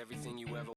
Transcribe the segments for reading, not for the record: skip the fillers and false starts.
Everything you ever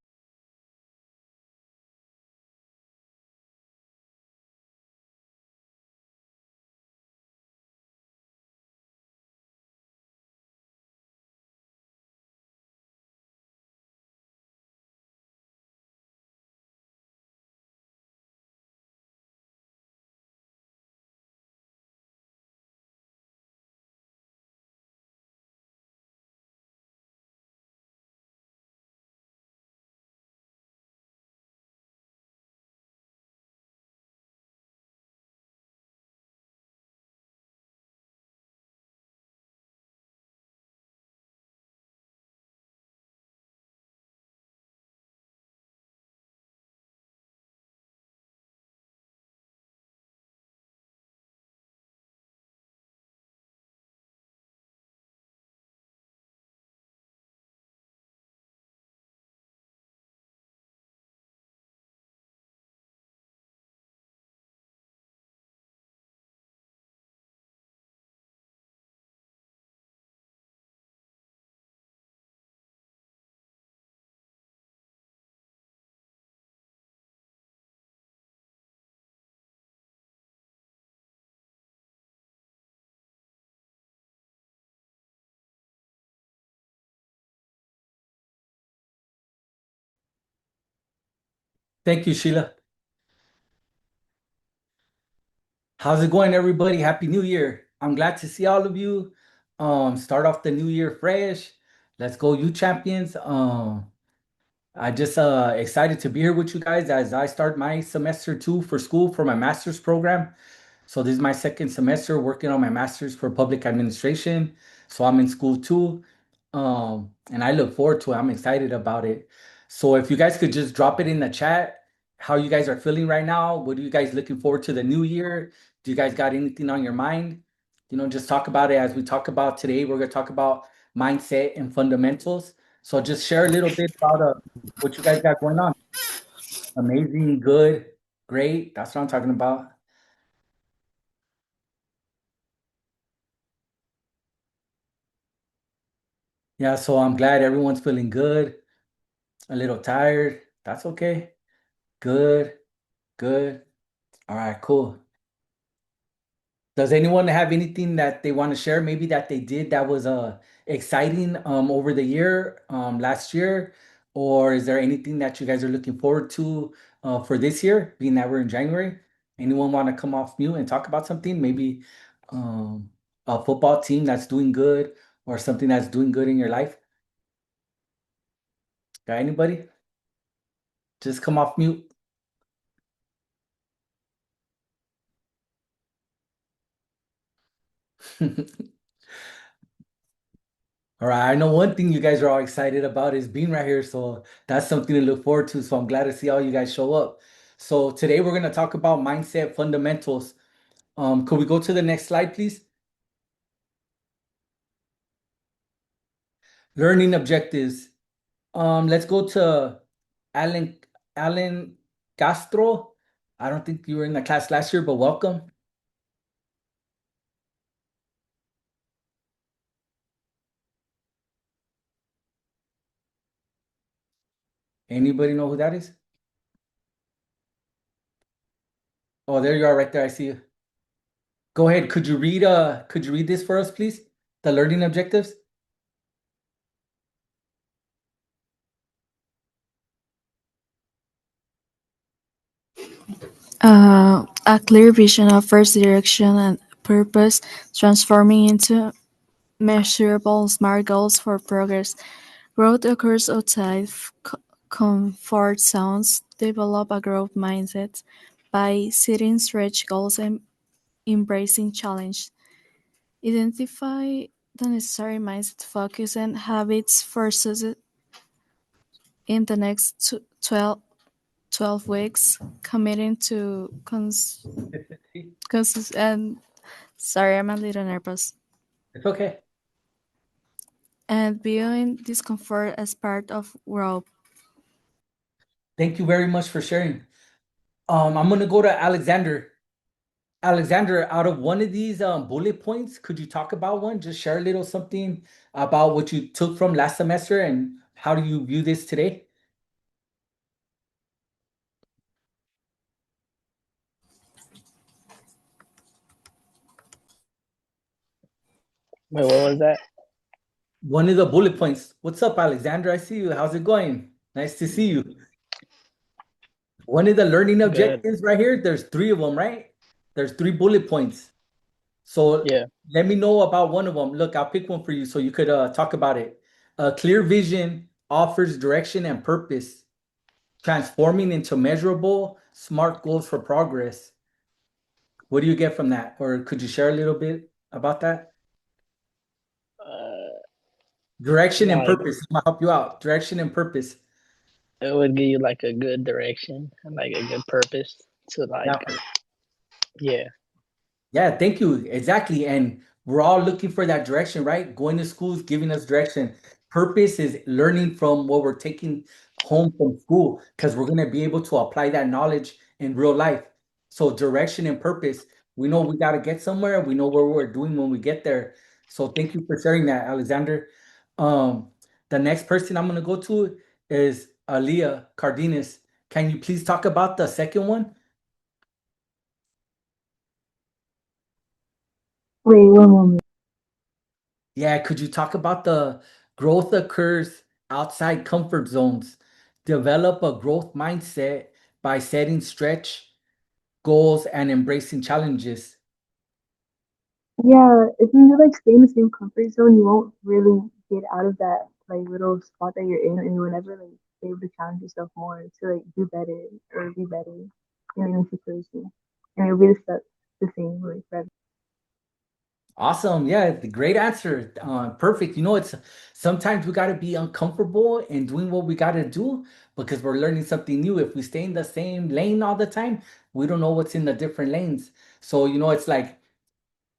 Thank you, Sheila. How's it going, everybody? Happy New Year. I'm glad to see all of you. Start off the new year fresh. Let's go, you champions. I just excited to be here with you guys as I start my semester two for school for my master's program. So this is my second semester working on my master's for public administration. So I'm in school too. And I look forward to it. I'm excited about it. So if you guys could just drop it in the chat, how you guys are feeling right now. What are you guys looking forward to the new year? Do you guys got anything on your mind? Just talk about it as we talk about today. We're gonna talk about mindset and fundamentals. So just share a little bit about what you guys got going on. Amazing, good, great. That's what I'm talking about. Yeah, so I'm glad everyone's feeling good, a little tired. That's okay. Good, good. All right, cool. Does anyone have anything that they want to share? Maybe that they did that was exciting over the year, last year, or is there anything that you guys are looking forward to for this year, being that we're in January? Anyone want to come off mute and talk about something? Maybe um, a football team that's doing good or something that's doing good in your life? Got anybody? Just come off mute. All right, I know one thing you guys are all excited about is being right here, so that's something to look forward to. So I'm glad to see all you guys show up. So today we're gonna talk about mindset fundamentals. Could we go to the next slide, please? Learning objectives. Let's go to Alan Alan Castro. I don't think you were in the class last year, but welcome. Anybody know who that is? Oh, there you are, right there. I see you. Go ahead. Could you read this for us, please? The learning objectives. A clear vision of first direction and purpose, transforming into measurable SMART goals for progress. Growth occurs outside comfort zones. Develop a growth mindset by setting stretch goals and embracing challenge. Identify the necessary mindset focus and habits for success in the next 12 weeks, committing to and sorry, I'm a little nervous. It's okay. And viewing discomfort as part of growth. Thank you very much for sharing. I'm gonna go to Alexander. Alexander, out of one of these bullet points, could you talk about one? Just share a little something about what you took from last semester and How do you view this today? Wait, what was that? One of the bullet points. What's up, Alexander? I see you. How's it going? Nice to see you. One of the learning Good. objectives right here, there's three of them, right? There's three bullet points. So Yeah. let me know about one of them. Look, I'll pick one for you so you could talk about it. A clear vision offers direction and purpose, transforming into measurable, smart goals for progress. What do you get from that? Or could you share a little bit about that? Uh, Direction and like purpose. I'm gonna help you out. Direction and purpose. it would give you like a good direction and like a good purpose to Yeah. yeah. Yeah, thank you. Exactly. And we're all looking for that direction, right? Going to school is giving us direction. Purpose is learning from what we're taking home from school because we're going to be able to apply that knowledge in real life. So, direction and purpose, we know we got to get somewhere. We know what we're doing when we get there. So, thank you for sharing that, Alexander. Um, the next person I'm going to go to is Aaliyah Cardenas. Can you please talk about the second one? Wait, one moment. Yeah, could you talk about the growth occurs outside comfort zones? Develop a growth mindset by setting stretch goals and embracing challenges. Yeah, if you like stay in the same comfort zone, you won't really get out of that like little spot that you're in, and you will never like be able to challenge yourself more to like do better or be better in any situation, and you'll be stuck the same like forever. Awesome. Yeah, the great answer. Perfect. It's sometimes we got to be uncomfortable in doing what we got to do because we're learning something new. If we stay in the same lane all the time, we don't know what's in the different lanes. So, it's like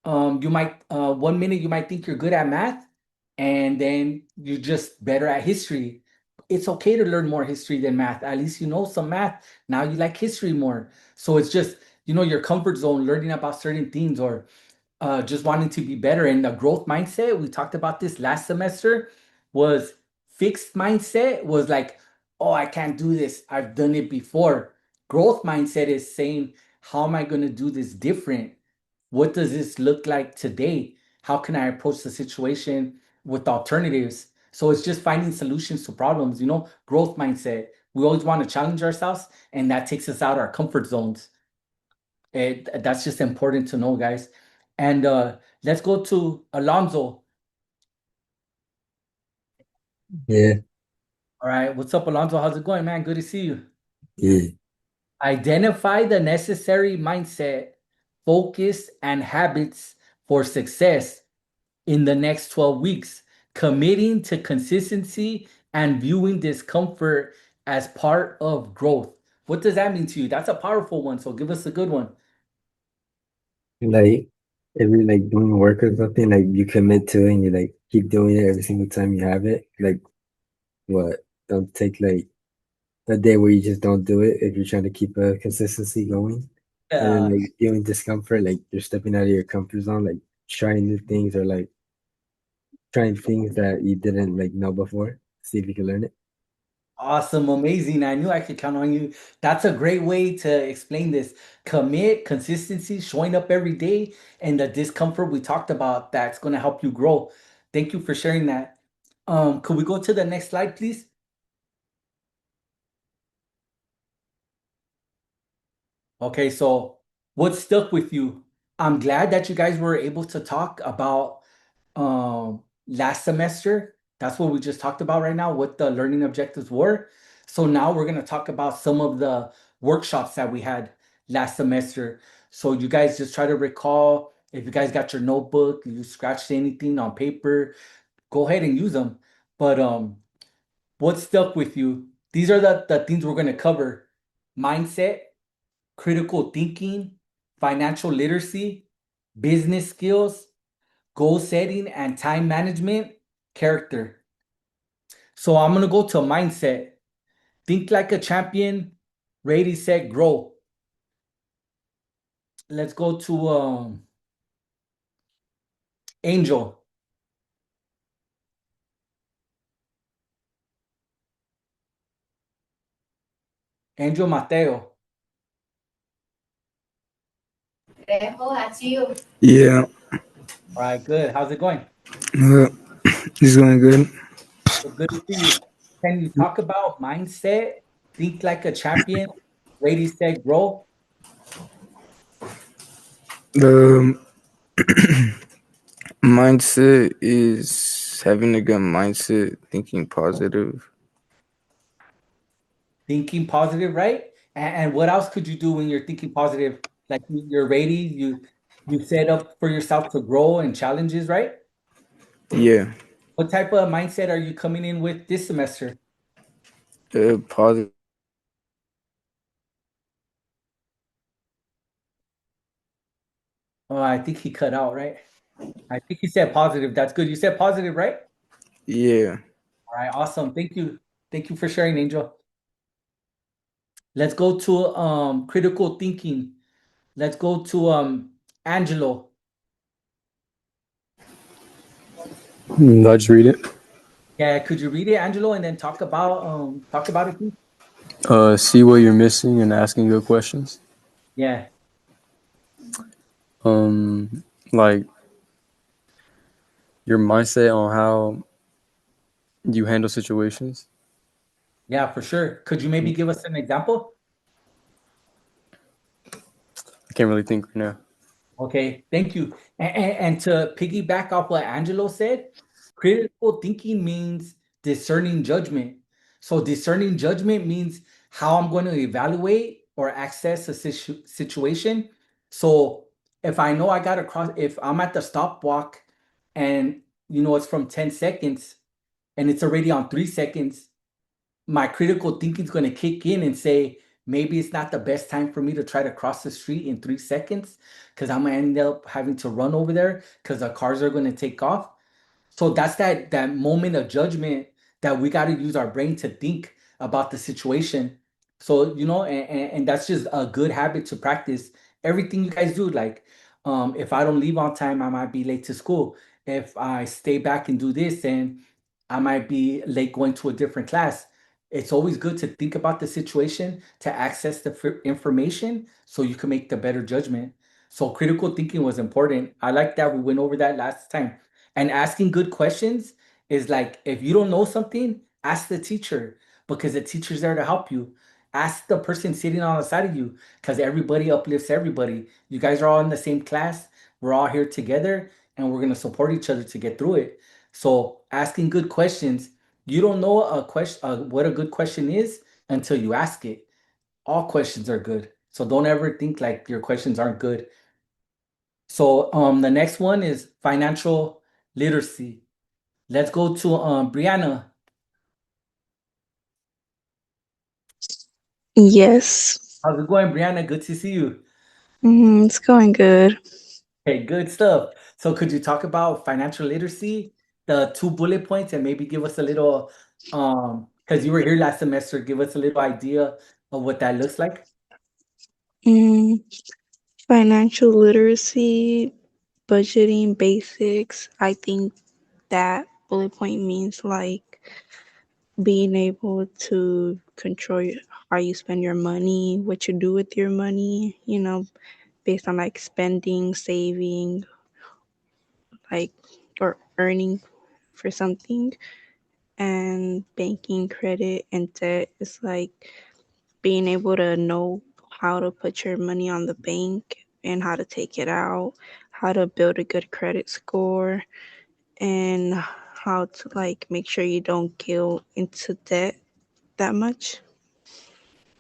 you might 1 minute you might think you're good at math and then you're just better at history. It's okay to learn more history than math. At least you know some math. Now you like history more. So it's just, your comfort zone, learning about certain things or just wanting to be better. And the growth mindset, we talked about this last semester, was fixed mindset was like, oh, I can't do this. I've done it before. Growth mindset is saying, how am I going to do this different? What does this look like today? How can I approach the situation with alternatives? So it's just finding solutions to problems, growth mindset. We always want to challenge ourselves, and that takes us out our comfort zones. That's just important to know, guys. And let's go to Alonso. Yeah, All right, what's up, Alonso? How's it going, man? Good to see you. yeah. Identify the necessary mindset, focus, and habits for success in the next 12 weeks, committing to consistency and viewing discomfort as part of growth. What does that mean to you? That's a powerful one. So give us a good one. Like if you're like doing work or something, like you commit to it and you like keep doing it every single time you have it. Like what? Don't take like a day where you just don't do it if you're trying to keep a consistency going. And then Yeah, like feeling discomfort, like you're stepping out of your comfort zone, like trying new things or like trying things that you didn't like know before. See if you can learn it. awesome, amazing. I knew I could count on you. That's a great way to explain this. Commit, consistency, showing up every day, and the discomfort we talked about that's going to help you grow. Thank you for sharing that. Could we go to the next slide, please? Okay, so what stuck with you? I'm glad that you guys were able to talk about last semester. That's what we just talked about right now, what the learning objectives were. So now we're going to talk about some of the workshops that we had last semester. So you guys just try to recall if you guys got your notebook, you scratched anything on paper, go ahead and use them. But what stuck with you? These are the things we're going to cover: mindset, critical thinking, financial literacy, business skills, goal setting and time management, character. So I'm going to go to mindset. Think like a champion, ready, set, grow. Let's go to Angel. Angel Mateo. Yeah, All right, good. How's it going? uh, it's going good. So good to see you. Can you talk about mindset? Think like a champion. Ready, set, grow. The mindset is having a good mindset, thinking positive. Thinking positive, right? And what else could you do when you're thinking positive? Like you're ready, you set up for yourself to grow and challenges, right? Yeah, What type of mindset are you coming in with this semester? positive. Oh, I think he cut out, right? I think he said positive. That's good. You said positive, right? Yeah. All right, awesome. Thank you. Thank you for sharing, Angel. Let's go to critical thinking. Let's go to Angelo. I'll just read it. Yeah, could you read it, Angelo, and then talk about it, please? See what you're missing and asking good questions. Yeah, Um, like your mindset on how you handle situations. yeah, for sure. Could you maybe give us an example? I can't really think right now. Okay, thank you. And to piggyback off what Angelo said, critical thinking means discerning judgment. So discerning judgment means how I'm going to evaluate or access a situation. So if I know I got to cross, if I'm at the stop walk and it's from 10 seconds and it's already on 3 seconds, my critical thinking is going to kick in and say, maybe it's not the best time for me to try to cross the street in 3 seconds because I'm going to end up having to run over there because the cars are going to take off. So that's that moment of judgment that we got to use our brain to think about the situation. So and that's just a good habit to practice. Everything you guys do, like if I don't leave on time, I might be late to school. If I stay back and do this, then I might be late going to a different class. It's always good to think about the situation, to access the information so you can make the better judgment. So critical thinking was important. I like that we went over that last time. And asking good questions is like if you don't know something, ask the teacher because the teacher's there to help you. Ask the person sitting on the side of you because everybody uplifts everybody. You guys are all in the same class. We're all here together and we're going to support each other to get through it. So, asking good questions, you don't know a question what a good question is until you ask it. All questions are good. So don't ever think like your questions aren't good. So the next one is financial literacy. Let's go to Brianna. Yes. How's it going, Brianna? Good to see you. It's going good. Okay, good stuff. So could you talk about financial literacy, the 2 bullet points, and maybe give us a little because you were here last semester, give us a little idea of what that looks like? Mm, Financial literacy, budgeting basics. I think that bullet point means like being able to control how you spend your money, what you do with your money, based on like spending, saving, like, or earning for something. And banking, credit, and debt is like being able to know how to put your money on the bank and how to take it out, how to build a good credit score, and how to like make sure you don't go into debt that much.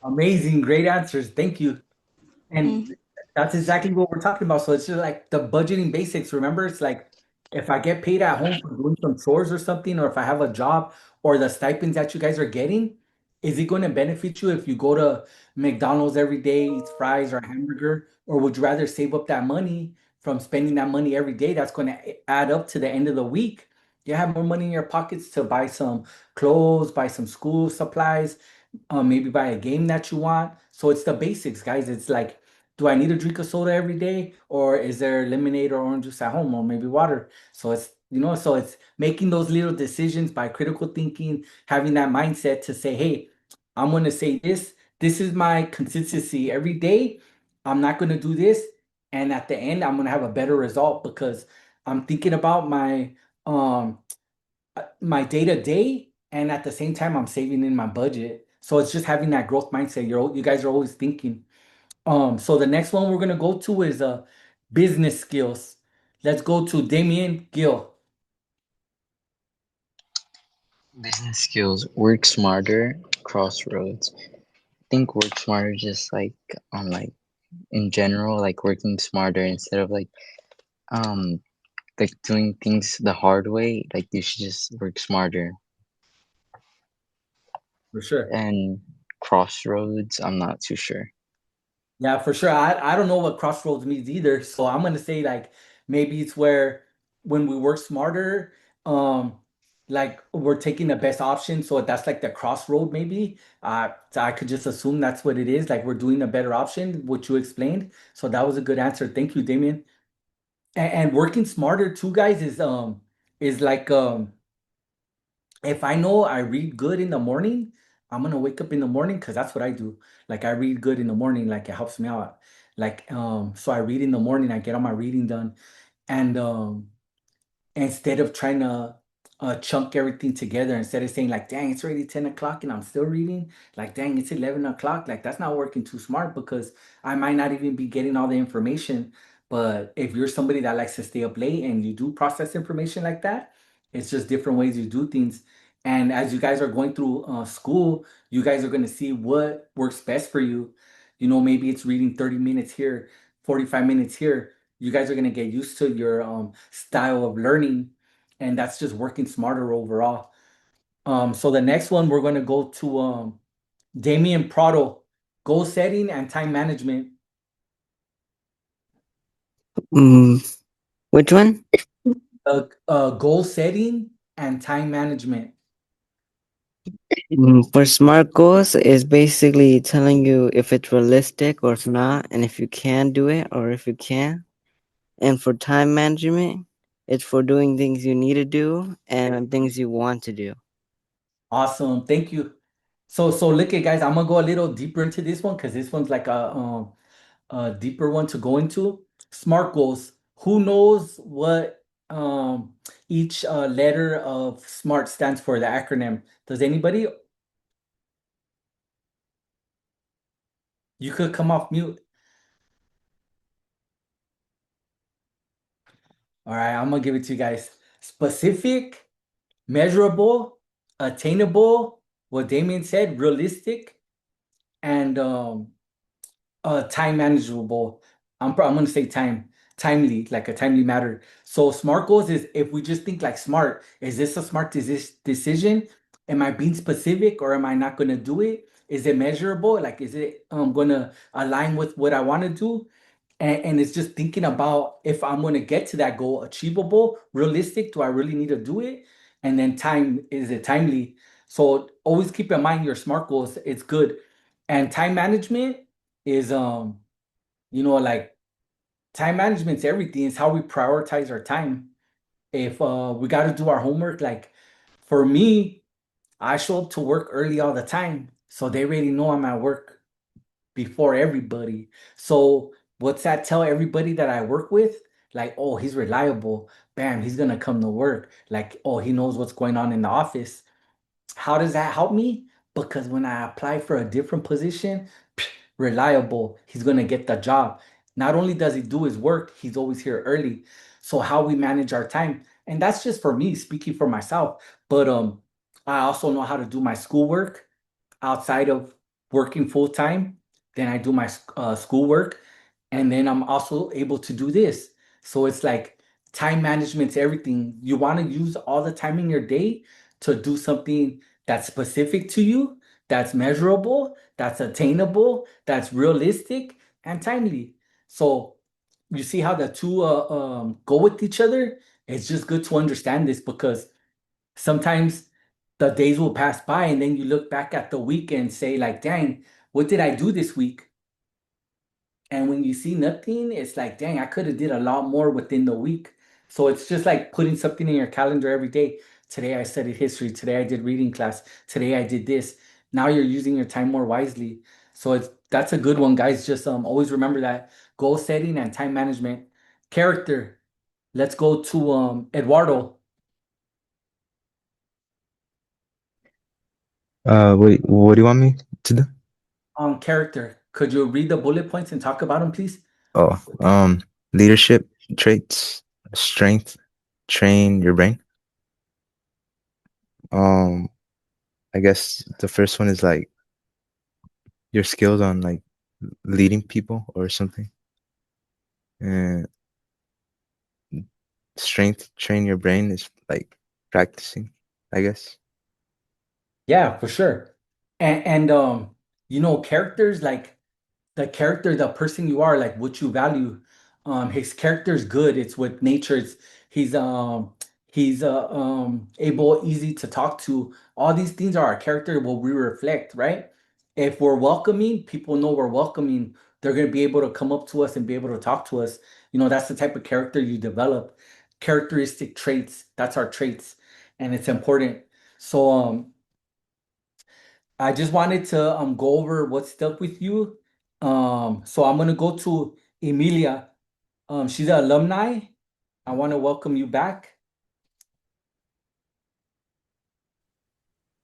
Amazing, great answers. Thank you. And Mm. that's exactly what we're talking about. So it's just like the budgeting basics. Remember, it's like if I get paid at home for doing some chores or something, or if I have a job or the stipends that you guys are getting, is it going to benefit you if you go to McDonald's every day, eat fries or hamburger? Or would you rather save up that money from spending that money every day that's going to add up to the end of the week? You have more money in your pockets to buy some clothes, buy some school supplies, maybe buy a game that you want. So it's the basics, guys. It's like, do I need to drink a soda every day, or is there lemonade or orange juice at home, or maybe water? So it's making those little decisions by critical thinking, having that mindset to say, hey, I'm going to say this. this is my consistency. Every day, I'm not going to do this. And at the end, I'm going to have a better result because I'm thinking about um my day to day, and at the same time, I'm saving in my budget. So it's just having that growth mindset. You guys are always thinking. So the next one we're gonna go to is business skills. Let's go to Damien Gill. Business skills, work smarter, crossroads. I think work smarter just like on like in general, like working smarter instead of um like doing things the hard way. Like you should just work smarter. For sure. And crossroads, I'm not too sure. Yeah, for sure. I don't know what crossroads means either. So I'm gonna say like maybe it's where when we work smarter, um, like we're taking the best option. So that's like the crossroad maybe. So I could just assume that's what it is. Like we're doing a better option, what you explained. So that was a good answer. Thank you, Damien. And working smarter too, guys, is like if I know I read good in the morning, I'm gonna wake up in the morning because that's what I do. Like I read good in the morning, like it helps me out. Like so I read in the morning, I get all my reading done, and instead of trying to chunk everything together, instead of saying like, dang, it's already 10 o'clock and I'm still reading, like, dang, it's 11 o'clock, like that's not working too smart because I might not even be getting all the information. But if you're somebody that likes to stay up late and you do process information like that, it's just different ways you do things. And as you guys are going through school, you guys are going to see what works best for you. You know, maybe it's reading 30 minutes here, 45 minutes here. You guys are going to get used to your style of learning, and that's just working smarter overall. So the next one we're going to go to Damien Prado, goal setting and time management. Mm, which one? Goal setting and time management. For SMART goals is basically telling you if it's realistic or if not, and if you can do it or if you can. And for time management, it's for doing things you need to do and things you want to do. Awesome, thank you. So look at guys, I'm gonna go a little deeper into this one because this one's like a deeper one to go into. SMART goals. Who knows what each letter of SMART stands for, the acronym? Does anybody? You could come off mute. All right, I'm gonna give it to you guys. Specific, measurable, attainable, what Damien said, realistic, and time manageable. I'm gonna say timely, like a timely matter. So SMART goals is if we just think like smart, is this a smart decision? Am I being specific or am I not gonna do it? Is it measurable? Like is it gonna align with what I want to do? And it's just thinking about if I'm gonna get to that goal, achievable, realistic, do I really need to do it? And then time, is it timely? So always keep in mind your SMART goals, it's good. And time management is like time management's everything. It's how we prioritize our time. If we got to do our homework, like for me, I show up to work early all the time, so they already know I'm at work before everybody. So what's that tell everybody that I work with? Like, oh, he's reliable. Bam, he's gonna come to work. Like, oh, he knows what's going on in the office. How does that help me? Because when I apply for a different position, reliable, he's gonna get the job. Not only does he do his work, he's always here early. So how we manage our time, and that's just for me speaking for myself. But I also know how to do my schoolwork outside of working full time. Then I do my schoolwork, and then I'm also able to do this. So it's like time management's everything. You want to use all the time in your day to do something that's specific to you, that's measurable, that's attainable, that's realistic and timely. So you see how the two go with each other? It's just good to understand this because sometimes the days will pass by and then you look back at the week and say like, dang, what did I do this week? And when you see nothing, it's like, dang, I could have did a lot more within the week. So it's just like putting something in your calendar every day. Today I studied history. Today I did reading class. Today I did this. Now you're using your time more wisely. So that's a good one, guys. Just always remember that goal setting and time management. Character. Let's go to Eduardo. What do you want me to do? Character. Could you read the bullet points and talk about them, please? Oh, leadership traits, strength, train your brain. Um, I guess the first one is like your skills on like leading people or something. And strength, train your brain is like practicing, I guess. Yeah, for sure. And characters like the character, the person you are, like what you value. His character is good. It's with nature. He's able, easy to talk to. All these things are our character, what we reflect, right? If we're welcoming, people know we're welcoming. They're gonna be able to come up to us and be able to talk to us. That's the type of character you develop. Characteristic traits. That's our traits, and it's important. So I just wanted to go over what stuck with you. So I'm gonna go to Emilia. She's an alumni. I want to welcome you back.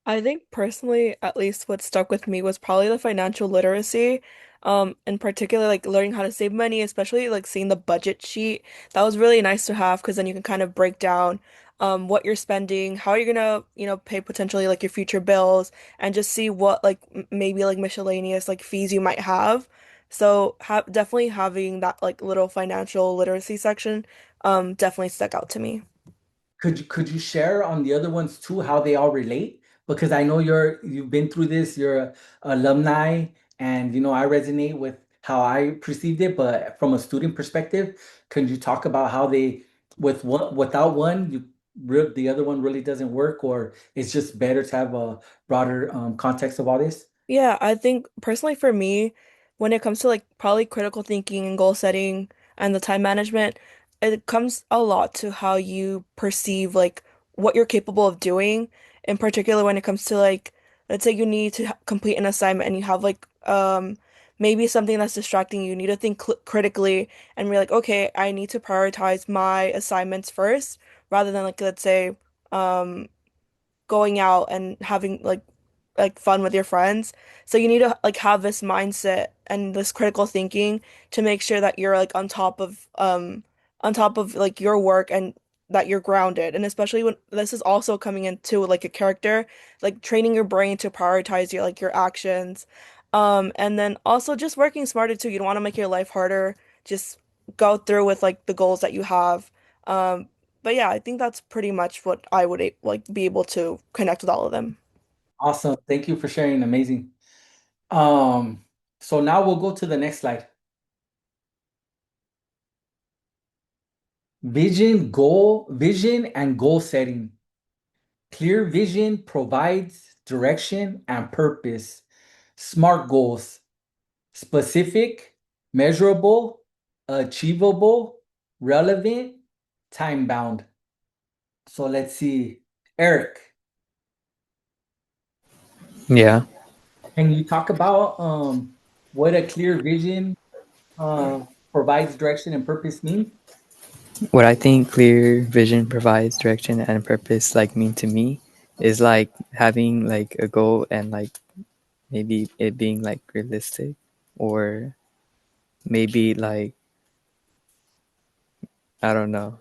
I think personally, at least what stuck with me was probably the financial literacy. In particular, like learning how to save money, especially like seeing the budget sheet. That was really nice to have because then you can kind of break down what you're spending, how you're gonna, pay potentially like your future bills, and just see what like maybe like miscellaneous like fees you might have. So ha definitely having that like little financial literacy section definitely stuck out to me. Could you share on the other ones too, how they all relate? Because I know you've been through this, you're a alumni, and I resonate with how I perceived it, but from a student perspective, could you talk about how they with one without one, the other one really doesn't work, or it's just better to have a broader context of all this? Yeah, I think personally for me, when it comes to like probably critical thinking and goal setting and the time management, it comes a lot to how you perceive like what you're capable of doing. In particular, when it comes to like, let's say you need to complete an assignment and you have like maybe something that's distracting you. You need to think critically and be like, okay, I need to prioritize my assignments first rather than like let's say um going out and having like fun with your friends. So you need to like have this mindset and this critical thinking to make sure that you're like on top of like your work and that you're grounded. And especially when this is also coming into like a character, like training your brain to prioritize your like your actions. And then also just working smarter too. You don't want to make your life harder. Just go through with like the goals that you have. Um, but yeah, I think that's pretty much what I would like be able to connect with all of them. Awesome. Thank you for sharing. Amazing. Um, so now we'll go to the next slide. Vision and goal setting. Clear vision provides direction and purpose. Smart goals, specific, measurable, achievable, relevant, time bound. So let's see. Eric, Yeah. can you talk about what a clear vision provides direction and purpose mean? What I think clear vision provides direction and purpose like mean to me is like having like a goal and like maybe it being like realistic or maybe like I don't know.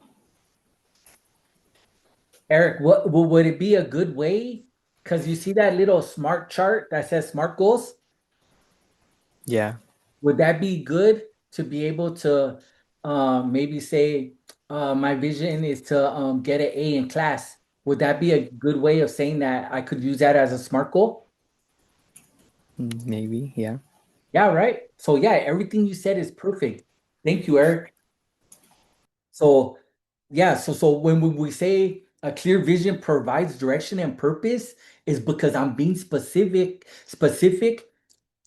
Eric, what would it be a good way? Because you see that little smart chart that says smart goals. Yeah. Would that be good to be able to maybe say my vision is to get an A in class? Would that be a good way of saying that I could use that as a SMART goal? Maybe, yeah. Yeah, right. So yeah, everything you said is perfect. Thank you, Eric. So yeah, so when we say a clear vision provides direction and purpose is because I'm being specific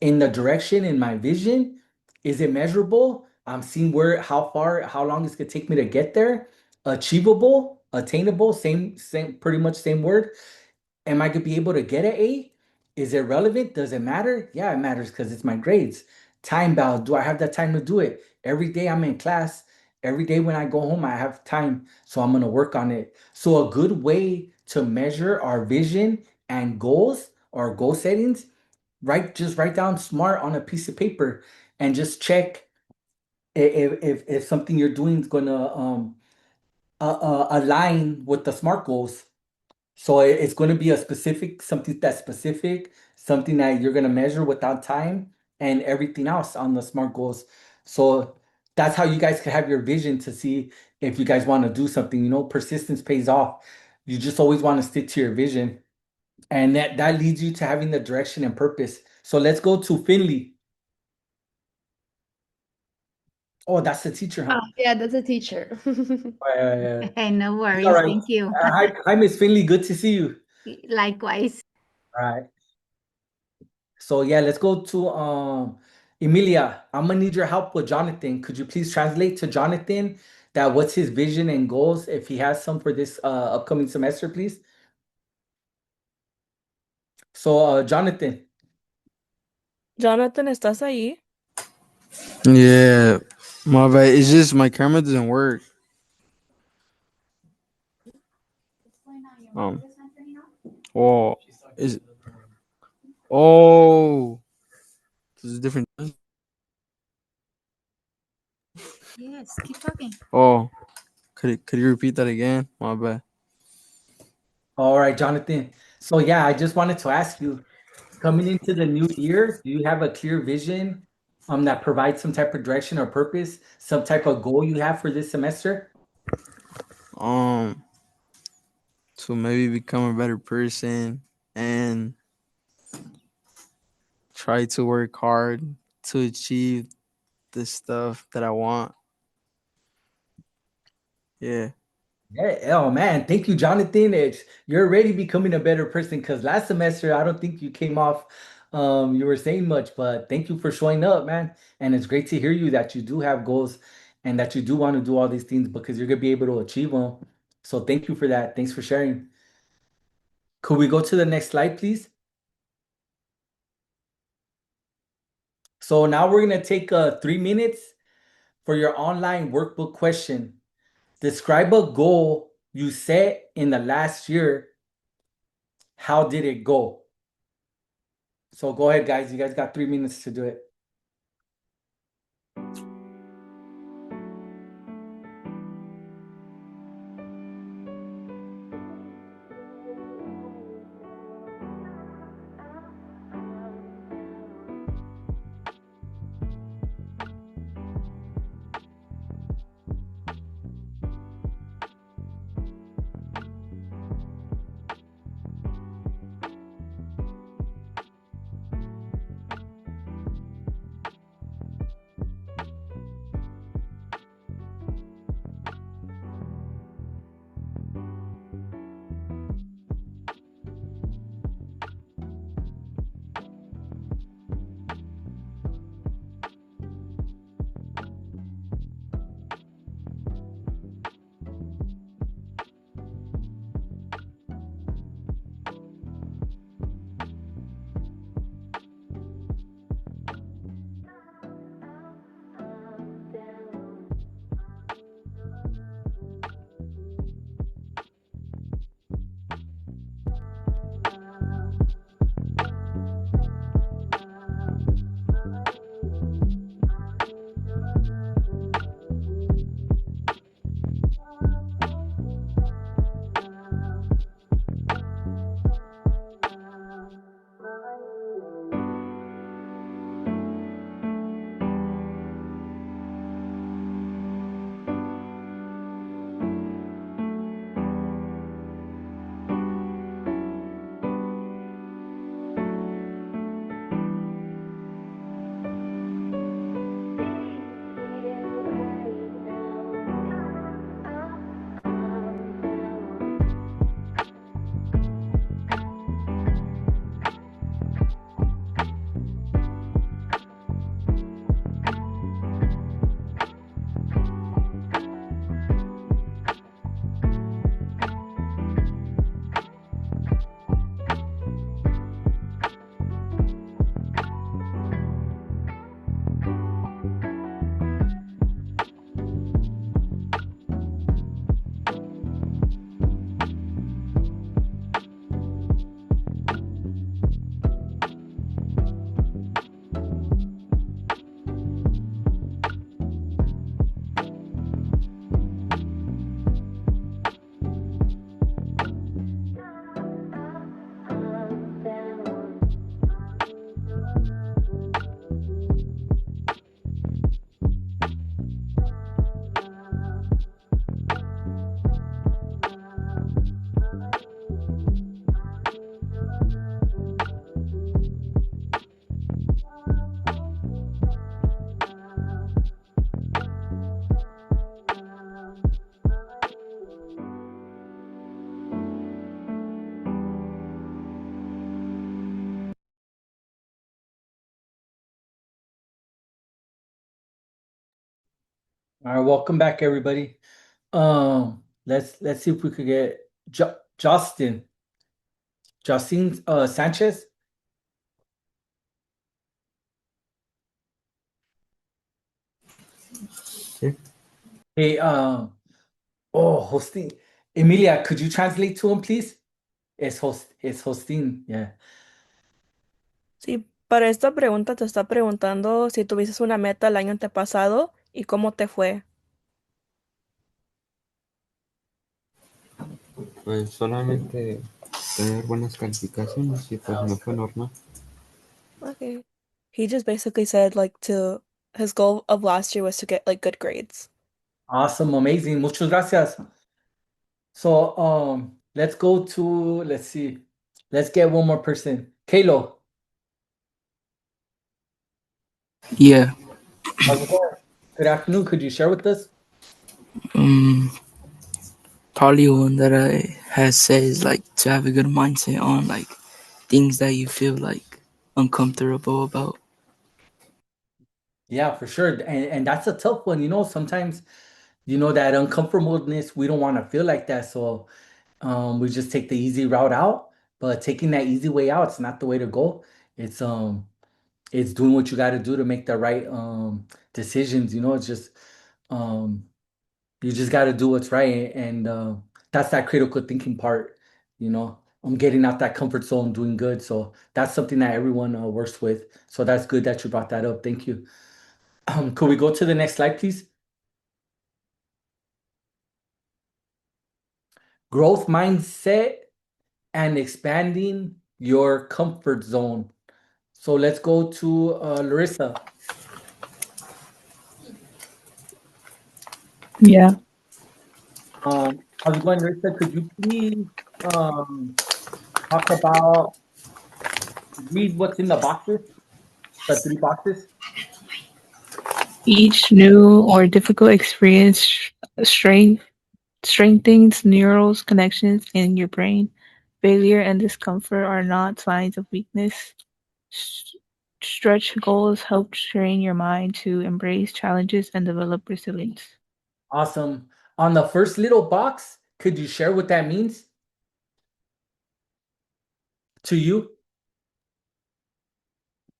in the direction in my vision. Is it measurable? I'm seeing how far, how long it's gonna take me to get there. Achievable, attainable, same, pretty much same word. Am I gonna be able to get an A? Is it relevant? Does it matter? Yeah, it matters because it's my grades. Time bound. Do I have the time to do it? Every day I'm in class. Every day when I go home, I have time. So I'm going to work on it. So a good way to measure our vision and goals or goal settings, just write down SMART on a piece of paper and just check if something you're doing is going to align with the SMART goals. So it's going to be a specific, something that's specific, something that you're going to measure without time and everything else on the SMART goals. So that's how you guys can have your vision to see if you guys want to do something. You know, persistence pays off. You just always want to stick to your vision. And that leads you to having the direction and purpose. So let's go to Finley. Oh, that's the teacher, huh? Yeah, that's a teacher. Hey, no It's worries. all right. Thank you. Hi, Miss Finley. Good to see you. Likewise. All right. So yeah, let's go to Emilia. I'm gonna need your help with Jonathan. Could you please translate to Jonathan that what's his vision and goals if he has some for this upcoming semester, please? So Jonathan. Jonathan, ¿estás ahí? Yeah, my bad. It's just my camera doesn't work. Um. Oh, is oh, this is different. Yes, keep talking. Oh, could you repeat that again? My bad. All right, Jonathan. So yeah, I just wanted to ask you, coming into the new year, do you have a clear vision that provides some type of direction or purpose, some type of goal you have for this semester? Um, to maybe become a better person and try to work hard to achieve the stuff that I want. Yeah. Yeah, oh man, thank you, Jonathan. You're already becoming a better person because last semester I don't think you came off you were saying much, but thank you for showing up, man. And it's great to hear you that you do have goals and that you do want to do all these things because you're gonna be able to achieve them. So thank you for that. Thanks for sharing. Could we go to the next slide, please? So now we're gonna take 3 minutes for your online workbook question. Describe a goal you set in the last year. How did it go? So go ahead, guys. You guys got 3 minutes to do it. All right, welcome back, everybody. Let's see if we could get Justin Sanchez. Here. Hey, hosting. Emilia, could you translate to him, please? Es hosting, yeah. Sí, para esta pregunta te está preguntando si tuvieses una meta el año antepasado y cómo te fue. Pues solamente tener buenas calificaciones y pues me fue normal. Okay. He just basically said like to his goal of last year was to get like good grades. Awesome, amazing. Muchas gracias. So, let's go to, let's see. Let's get one more person. Kalo, Yeah. how's it going? Good afternoon. Could you share with us? Um, Probably one that I has said is like to have a good mindset on like things that you feel like uncomfortable about. Yeah, for sure. And that's a tough one. Sometimes, that uncomfortableness, we don't want to feel like that. So we just take the easy route out. But taking that easy way out, it's not the way to go. It's it's doing what you gotta do to make the right decisions. It's just um you just gotta do what's right. And that's that critical thinking part, I'm getting out that comfort zone, doing good. So that's something that everyone works with. So that's good that you brought that up. Thank you. Could we go to the next slide, please? Growth mindset and expanding your comfort zone. So let's go to Larissa. Yeah. How's it going, Larissa? Could you please talk about, read what's in the boxes, the three boxes? Each new or difficult experience strengthens neural connections in your brain. Failure and discomfort are not signs of weakness. S- Stretch goals help train your mind to embrace challenges and develop resilience. Awesome. On the first little box, could you share what that means to you?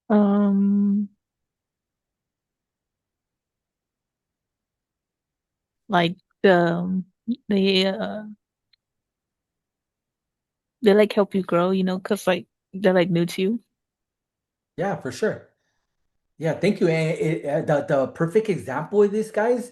Um, like the they uh they like help you grow, because like they're like new to you. Yeah, for sure. Yeah, thank you. And the perfect example of this, guys,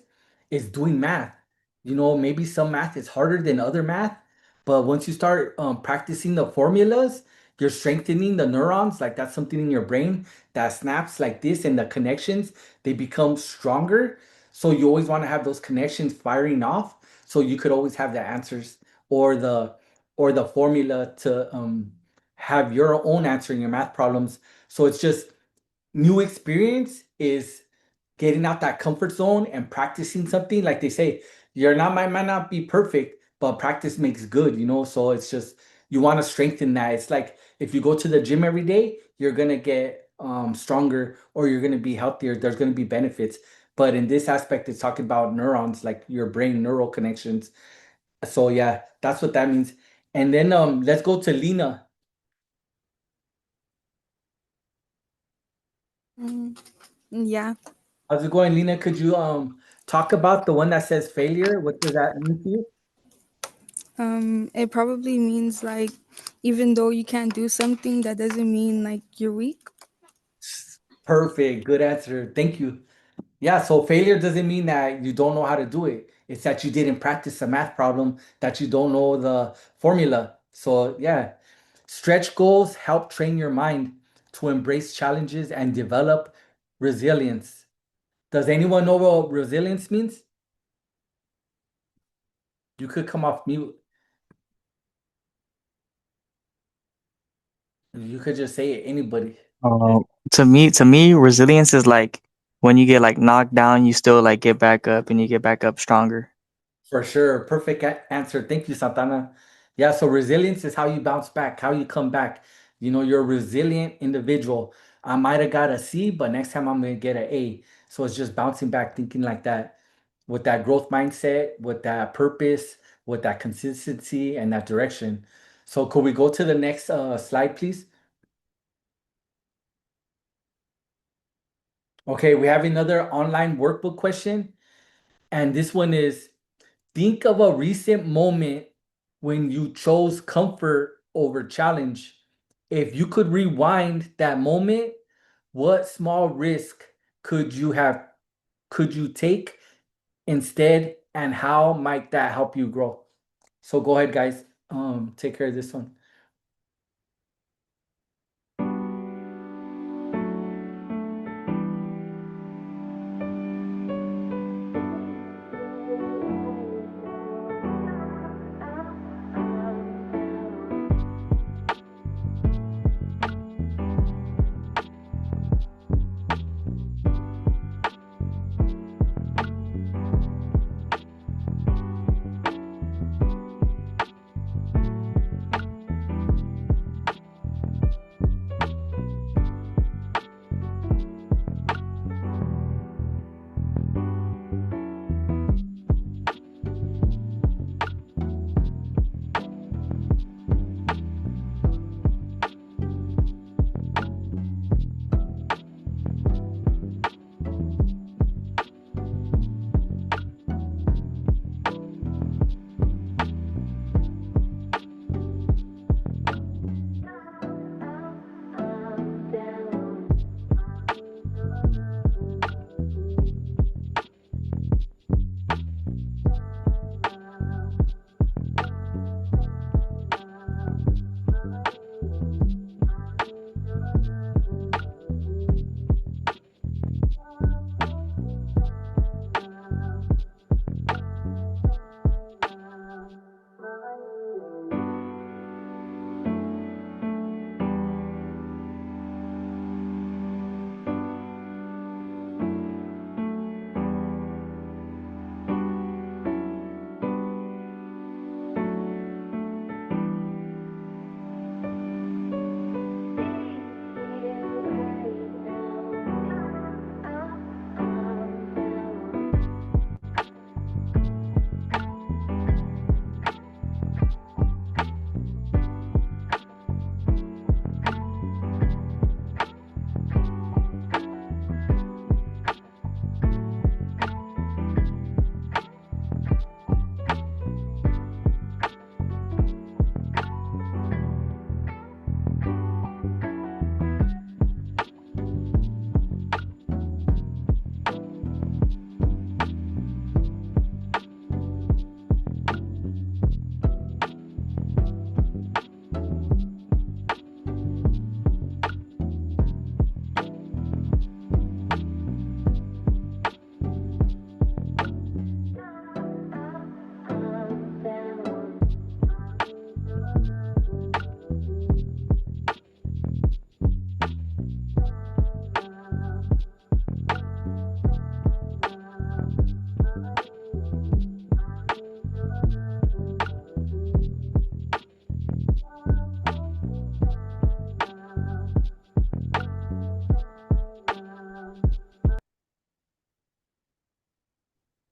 is doing math. Maybe some math is harder than other math, but once you start practicing the formulas, you're strengthening the neurons. Like that's something in your brain that snaps like this, and the connections, they become stronger. So you always want to have those connections firing off, so you could always have the answers or the formula to have your own answer in your math problems. So it's just new experience is getting out that comfort zone and practicing something. Like they say, might not be perfect, but practice makes good, So it's just you want to strengthen that. It's like if you go to the gym every day, you're gonna get stronger, or you're gonna be healthier. There's gonna be benefits. But in this aspect, it's talking about neurons, like your brain neural connections. So yeah, that's what that means. And then let's go to Lena. Yeah. How's it going, Lena? Could you talk about the one that says failure? What does that mean to you? It probably means like even though you can't do something, that doesn't mean like you're weak. Perfect. Good answer. Thank you. Yeah, so failure doesn't mean that you don't know how to do it. It's that you didn't practice a math problem, that you don't know the formula. So, yeah, stretch goals help train your mind to embrace challenges and develop resilience. Does anyone know what resilience means? You could come off mute. You could just say it, anybody. To me, resilience is like when you get like knocked down, you still like get back up and you get back up stronger. For sure. Perfect answer. Thank you, Santana. Yeah, so resilience is how you bounce back, how you come back. You're a resilient individual. I might have got a C, but next time I'm going to get an A. So it's just bouncing back, thinking like that. with that growth mindset, with that purpose, with that consistency and that direction. So could we go to the next slide, please? Okay, we have another online workbook question. And this one is, think of a recent moment when you chose comfort over challenge. If you could rewind that moment, what small risk could you take instead, and how might that help you grow? So go ahead, guys. Take care of this one.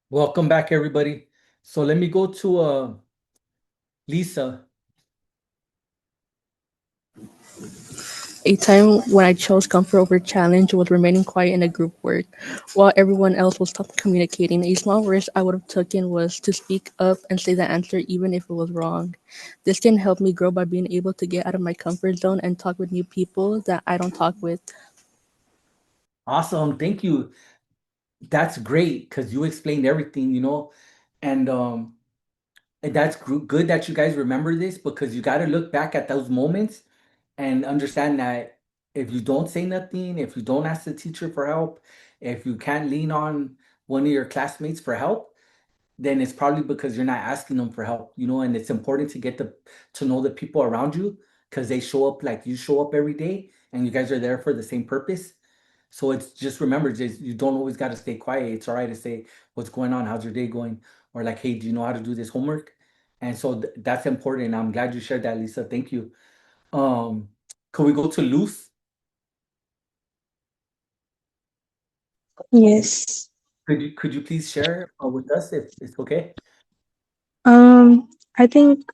Welcome back, everybody. So let me go to Lisa. A time when I chose comfort over challenge was remaining quiet in a group work while everyone else was communicating. A small risk I would have taken was to speak up and say the answer even if it was wrong. This can help me grow by being able to get out of my comfort zone and talk with new people that I don't talk with. Awesome. Thank you. That's great because you explained everything, and that's good that you guys remember this, because you got to look back at those moments and understand that if you don't say nothing, if you don't ask the teacher for help, if you can't lean on one of your classmates for help, then it's probably because you're not asking them for help, and it's important to get to know the people around you, because they show up like you show up every day, and you guys are there for the same purpose. So it's just, remember, just you don't always got to stay quiet. It's all right to say, what's going on? How's your day going? Or like, hey, do you know how to do this homework? And so that's important. I'm glad you shared that, Lisa. Thank you. Um, can we go to Luz? Yes. Could you please share with us if it's okay? I think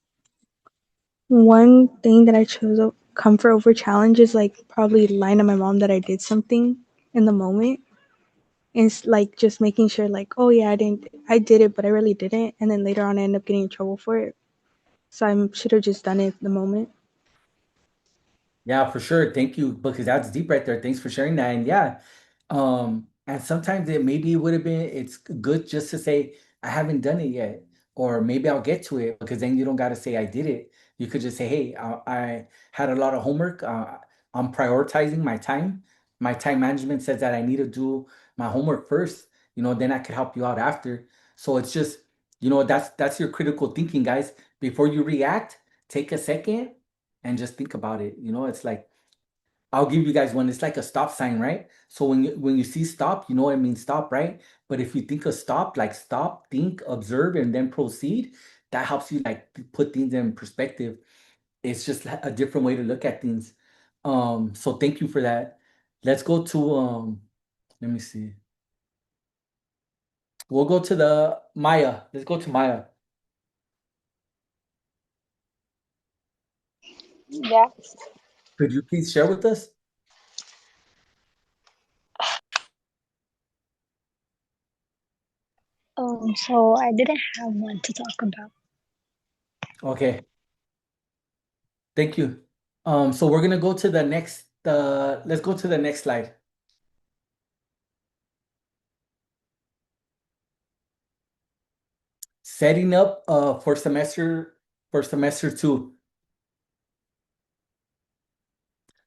one thing that I chose comfort over challenge is like probably lying to my mom that I did something in the moment. And it's like just making sure like, oh yeah, I did it, but I really didn't. And then later on I end up getting in trouble for it. So I should have just done it in the moment. Yeah, for sure. Thank you, because that's deep right there. Thanks for sharing that. And yeah, and sometimes it would have been it's good just to say I haven't done it yet, or maybe I'll get to it because then you don't got to say I did it. You could just say, hey, I had a lot of homework. I'm prioritizing my time. My time management says that I need to do my homework first. Then I could help you out after. So it's just, that's your critical thinking, guys. Before you react, take a second and just think about it. It's like I'll give you guys one. It's like a stop sign, right? So when you see stop, you know it means stop, right? But if you think of stop, like stop, think, observe, and then proceed, that helps you like put things in perspective. It's just a different way to look at things. So thank you for that. Let's go to let me see. We'll go to the Maya. Let's go to Maya. Yeah. Could you please share with us? So I didn't have one to talk about. Okay. Thank you. So we're gonna go to the next. Let's go to the next slide. Setting up for semester 2.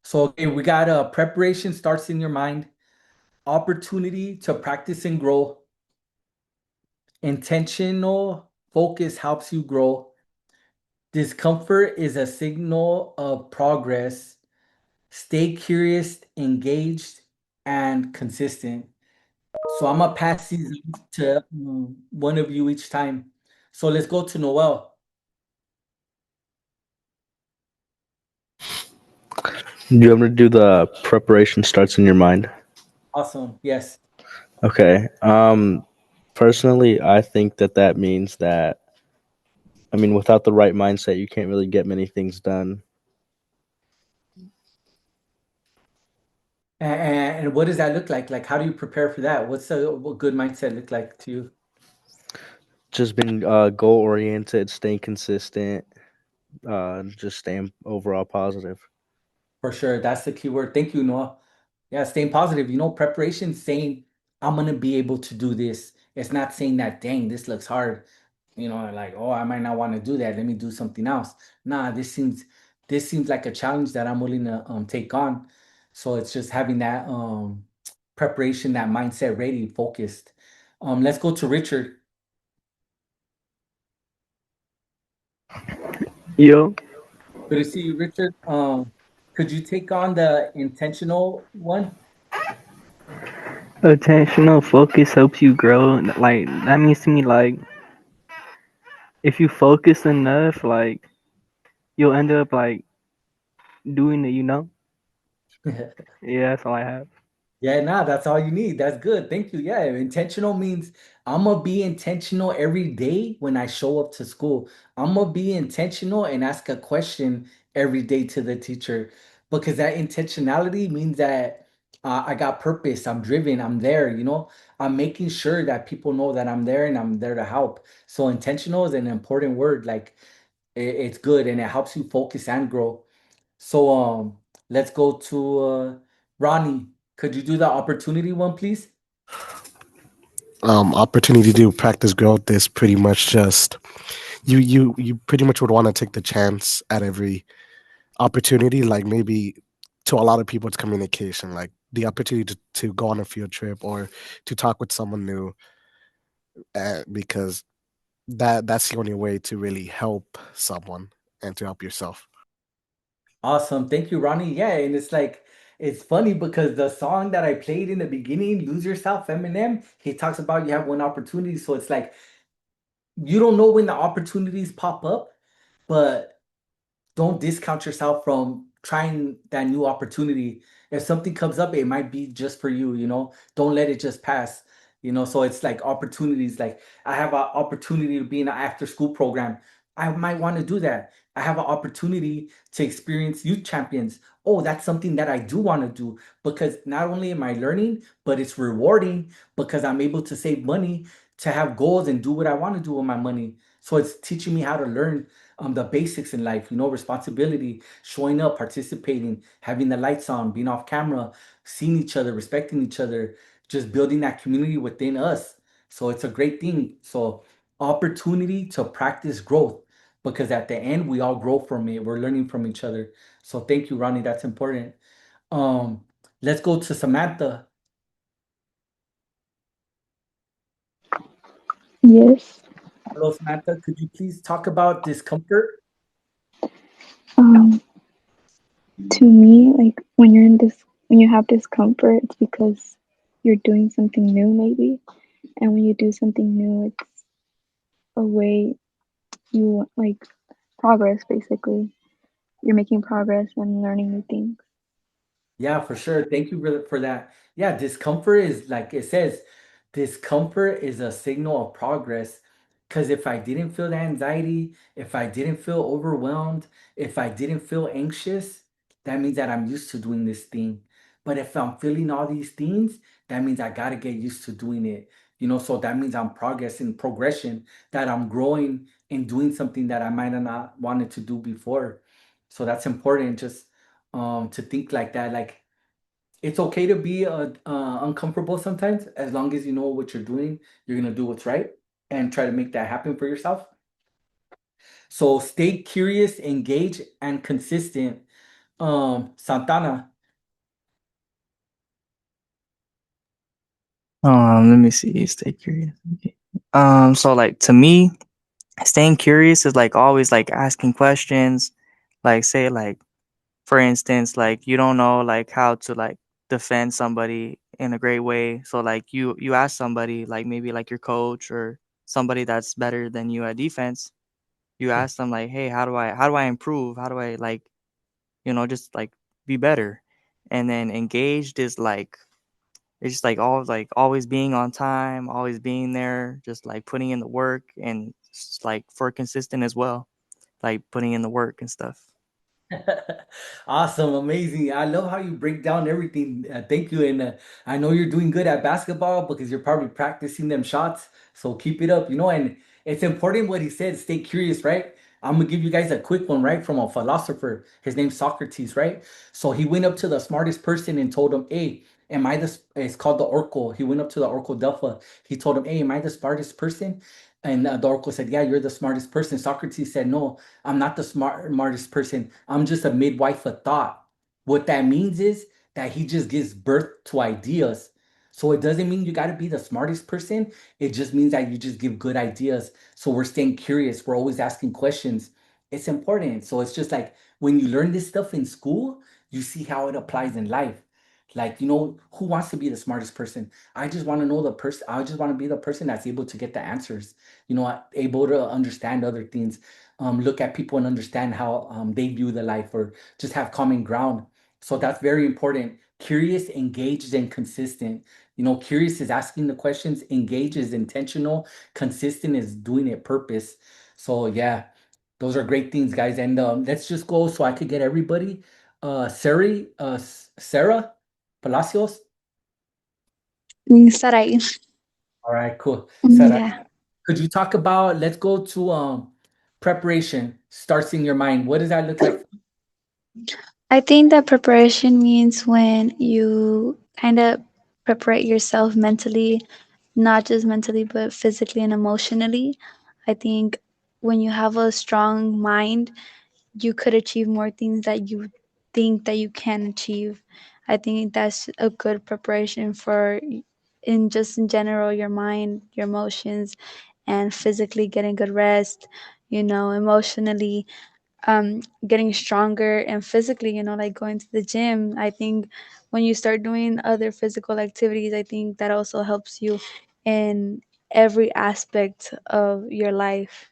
So okay, we got preparation starts in your mind, opportunity to practice and grow, intentional focus helps you grow, discomfort is a signal of progress, stay curious, engaged, and consistent. So I'm gonna pass these to one of you each time. So let's go to Noel. Do you want me to do the preparation starts in your mind? Awesome. Yes. Okay. Personally, I think that means that, I mean, without the right mindset, you can't really get many things done. And what does that look like? Like, how do you prepare for that? What's a good mindset look like to you? Just being goal oriented, staying consistent, just staying overall positive. For sure. That's the key word. Thank you, Noah. Yeah, staying positive. Preparation saying, I'm gonna be able to do this. It's not saying that, dang, this looks hard. Like, oh, I might not want to do that. Let me do something else. Nah, this seems like a challenge that I'm willing to take on. So it's just having that preparation, that mindset ready, focused. Let's go to Richard. Yo, Good to see you, Richard. Could you take on the intentional one? attentional focus helps you grow. Like that means to me, like if you focus enough, like you'll end up like doing it. Yeah, that's all I have. Yeah, nah, that's all you need. That's good. Thank you. Yeah, intentional means I'm gonna be intentional every day when I show up to school. I'm gonna be intentional and ask a question every day to the teacher because that intentionality means that I got purpose. I'm driven. I'm there. I'm making sure that people know that I'm there and I'm there to help. So intentional is an important word. Like it's good and it helps you focus and grow. So let's go to Ronnie. Could you do the opportunity one, please? Opportunity to practice growth is pretty much just you pretty much would want to take the chance at every opportunity. Like maybe to a lot of people it's communication, like the opportunity to go on a field trip or to talk with someone new, because that's the only way to really help someone and to help yourself. Awesome. Thank you, Ronnie. Yeah, and it's funny because the song that I played in the beginning, Lose Yourself, Eminem, he talks about you have one opportunity. So it's like you don't know when the opportunities pop up, but don't discount yourself from trying that new opportunity. If something comes up, it might be just for you. Don't let it just pass. So it's like opportunities. Like I have an opportunity to be in an after school program. I might want to do that. I have an opportunity to experience youth champions. Oh, that's something that I do want to do because not only am I learning, but it's rewarding because I'm able to save money to have goals and do what I want to do with my money. So it's teaching me how to learn the basics in life, responsibility, showing up, participating, having the lights on, being off camera, seeing each other, respecting each other, just building that community within us. So it's a great thing. So opportunity to practice growth because at the end we all grow from it. We're learning from each other. So thank you, Ronnie. That's important. Um, let's go to Samantha. Yes. Hello, Samantha. Could you please talk about discomfort? Um, to me, like when you have discomfort, it's because you're doing something new, maybe. And when you do something new, it's a way you like progress, basically. You're making progress and learning new things. Yeah, for sure. Thank you for that. Yeah, discomfort is like it says, discomfort is a signal of progress. Because if I didn't feel the anxiety, if I didn't feel overwhelmed, if I didn't feel anxious, that means that I'm used to doing this thing. But if I'm feeling all these things, that means I got to get used to doing it. So that means I'm progression, that I'm growing and doing something that I might have not wanted to do before. So that's important. Just to think like that. Like it's okay to be uncomfortable sometimes, as long as you know what you're doing. You're gonna do what's right and try to make that happen for yourself. So stay curious, engaged, and consistent. Santana. Let me see. Stay curious. Okay. So like to me, staying curious is like always like asking questions. Like say like for instance, like you don't know like how to like defend somebody in a great way. So like you ask somebody like maybe like your coach or somebody that's better than you at defense. You ask them like, hey, how do I improve? How do I like just like be better? And then engaged is like it's just like always being on time, always being there, just like putting in the work and like for consistent as well, like putting in the work and stuff. Awesome, amazing. I love how you break down everything. Thank you. And I know you're doing good at basketball because you're probably practicing them shots. So keep it up, and it's important what he said, stay curious, right? I'm gonna give you guys a quick one, right? From a philosopher. His name's Socrates, right? So he went up to the smartest person and told him, hey, it's called the Oracle. He went up to the Oracle Delphi. He told him, hey, am I the smartest person? And the Oracle said, yeah, you're the smartest person. Socrates said, no, I'm not the smartest person. I'm just a midwife of thought. What that means is that he just gives birth to ideas. So it doesn't mean you got to be the smartest person. It just means that you just give good ideas. So we're staying curious. We're always asking questions. It's important. So it's just like when you learn this stuff in school, you see how it applies in life. Like, who wants to be the smartest person? I just want to know the person. I just want to be the person that's able to get the answers, able to understand other things, look at people and understand how they view the life or just have common ground. So that's very important. Curious, engaged, and consistent. Curious is asking the questions, engaged is intentional, consistent is doing it purpose. So yeah, those are great things, guys. And let's just go so I could get everybody. Sarah Palacios. Sarai. All right, cool. Sarah, Yeah. could you talk about, let's go to preparation starts in your mind. What does that look like? I think that preparation means when you kind of prepare yourself mentally, not just mentally, but physically and emotionally. I think when you have a strong mind, you could achieve more things that you think that you can achieve. I think that's a good preparation for in general your mind, your emotions, and physically getting good rest, emotionally getting stronger, and physically, like going to the gym. I think when you start doing other physical activities, I think that also helps you in every aspect of your life.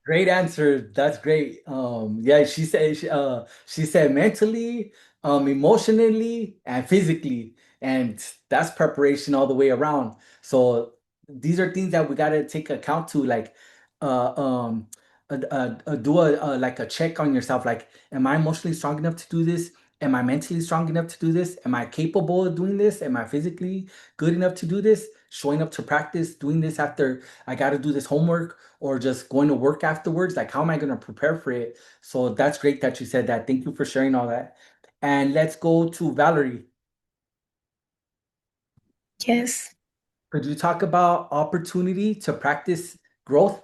Great answer. That's great. Yeah, she said mentally, emotionally, and physically. and that's preparation all the way around. So these are things that we got to take account to, like uh um do like a check on yourself, like, am I emotionally strong enough to do this? Am I mentally strong enough to do this? Am I capable of doing this? Am I physically good enough to do this? Showing up to practice, doing this after I got to do this homework, or just going to work afterwards. Like, how am I going to prepare for it? So that's great that you said that. Thank you for sharing all that. And let's go to Valerie. Yes. Could you talk about opportunity to practice growth?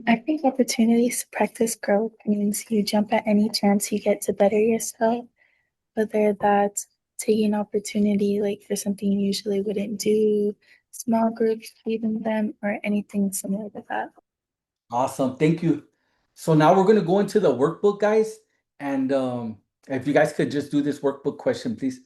I think opportunities to practice growth means you jump at any chance you get to better yourself, whether that's taking opportunity like for something you usually wouldn't do, small groups leading them, or anything similar to that. Awesome. Thank you. So now we're going to go into the workbook, guys. And if you guys could just do this workbook question, please.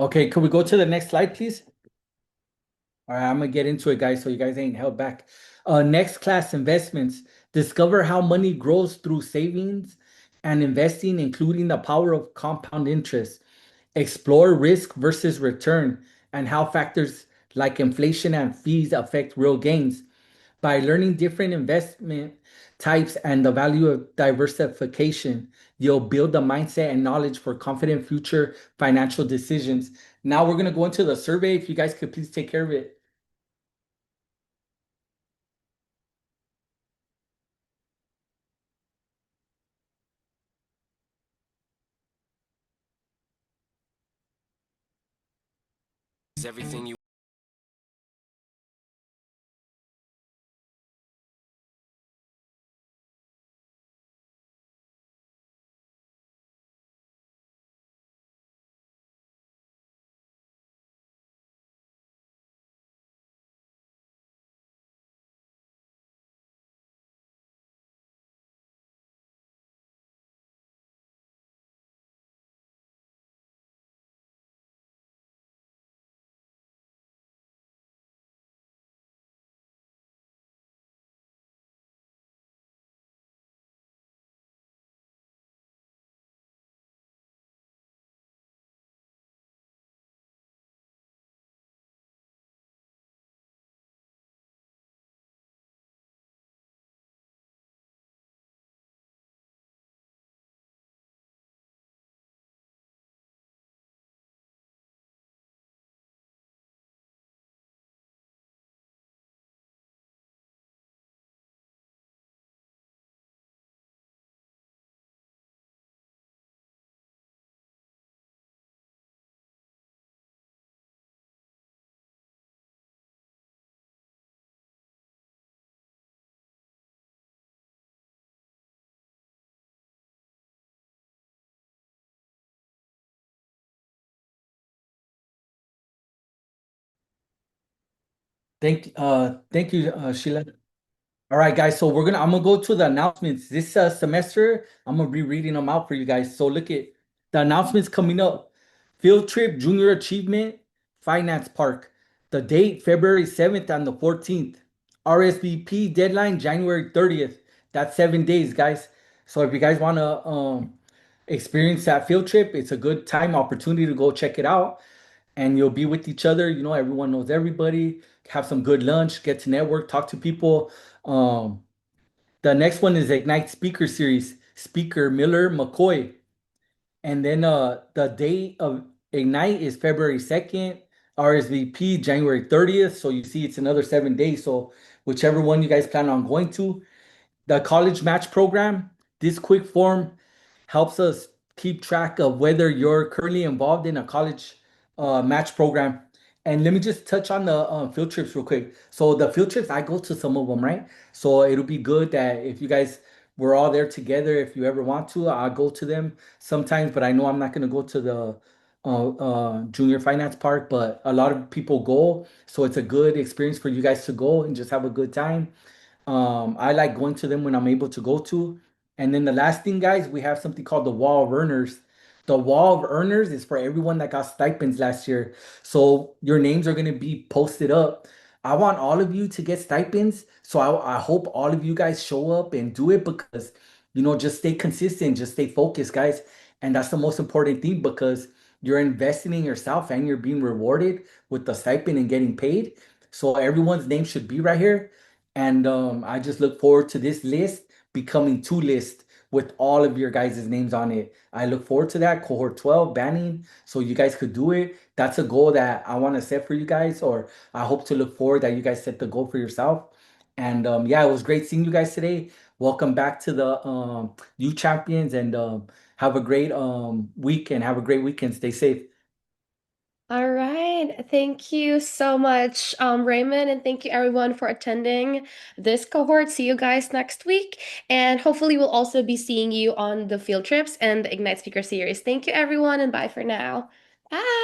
Okay, could we go to the next slide, please? All right, I'm gonna get into it, guys, so you guys ain't held back. Next class, investments. Discover how money grows through savings and investing, including the power of compound interest. Explore risk versus return and how factors like inflation and fees affect real gains. By learning different investment types and the value of diversification, you'll build the mindset and knowledge for confident future financial decisions. Now we're going to go into the survey. If you guys could please take care of it. Everything you Thank you, Sheila. All right, guys. So I'm gonna go to the announcements this semester. I'm gonna be reading them out for you guys. So look at the announcements coming up. Field trip, Junior Achievement, Finance Park. The date February 7th and the 14th. RSVP deadline January 30th. That's 7 days, guys. So if you guys wanna experience that field trip, it's a good time opportunity to go check it out. And you'll be with each other. You know, everyone knows everybody. Have some good lunch, get to network, talk to people. Um, the next one is Ignite Speaker Series, Speaker Miller McCoy. And then the date of Ignite is February 2nd, RSVP January 30th. So you see it's another 7 days. So whichever one you guys plan on going to. The college match program, this quick form helps us keep track of whether you're currently involved in a college match program. And let me just touch on the field trips real quick. So the field trips, I go to some of them, right? So it'll be good that if you guys were all there together, if you ever want to, I'll go to them sometimes. But I know I'm not going to go to the junior finance park, but a lot of people go. So it's a good experience for you guys to go and just have a good time. I like going to them when I'm able to go to. And then the last thing, guys, we have something called the Wall of Earners. The Wall of Earners is for everyone that got stipends last year. So your names are going to be posted up. I want all of you to get stipends. So I hope all of you guys show up and do it because, just stay consistent, just stay focused, guys. And that's the most important thing because you're investing in yourself and you're being rewarded with the stipend and getting paid. So everyone's name should be right here. And I just look forward to this list becoming two lists with all of your guys' names on it. I look forward to that. Cohort 12 banning, so you guys could do it. That's a goal that I want to set for you guys, or I hope to look forward that you guys set the goal for yourself. And yeah, it was great seeing you guys today. Welcome back to the U Champions, and have a great week and have a great weekend. Stay safe. All right. Thank you so much, Raymond, and thank you everyone for attending this cohort. See you guys next week. And hopefully we'll also be seeing you on the field trips and the Ignite Speaker Series. Thank you everyone, and bye for now. Bye.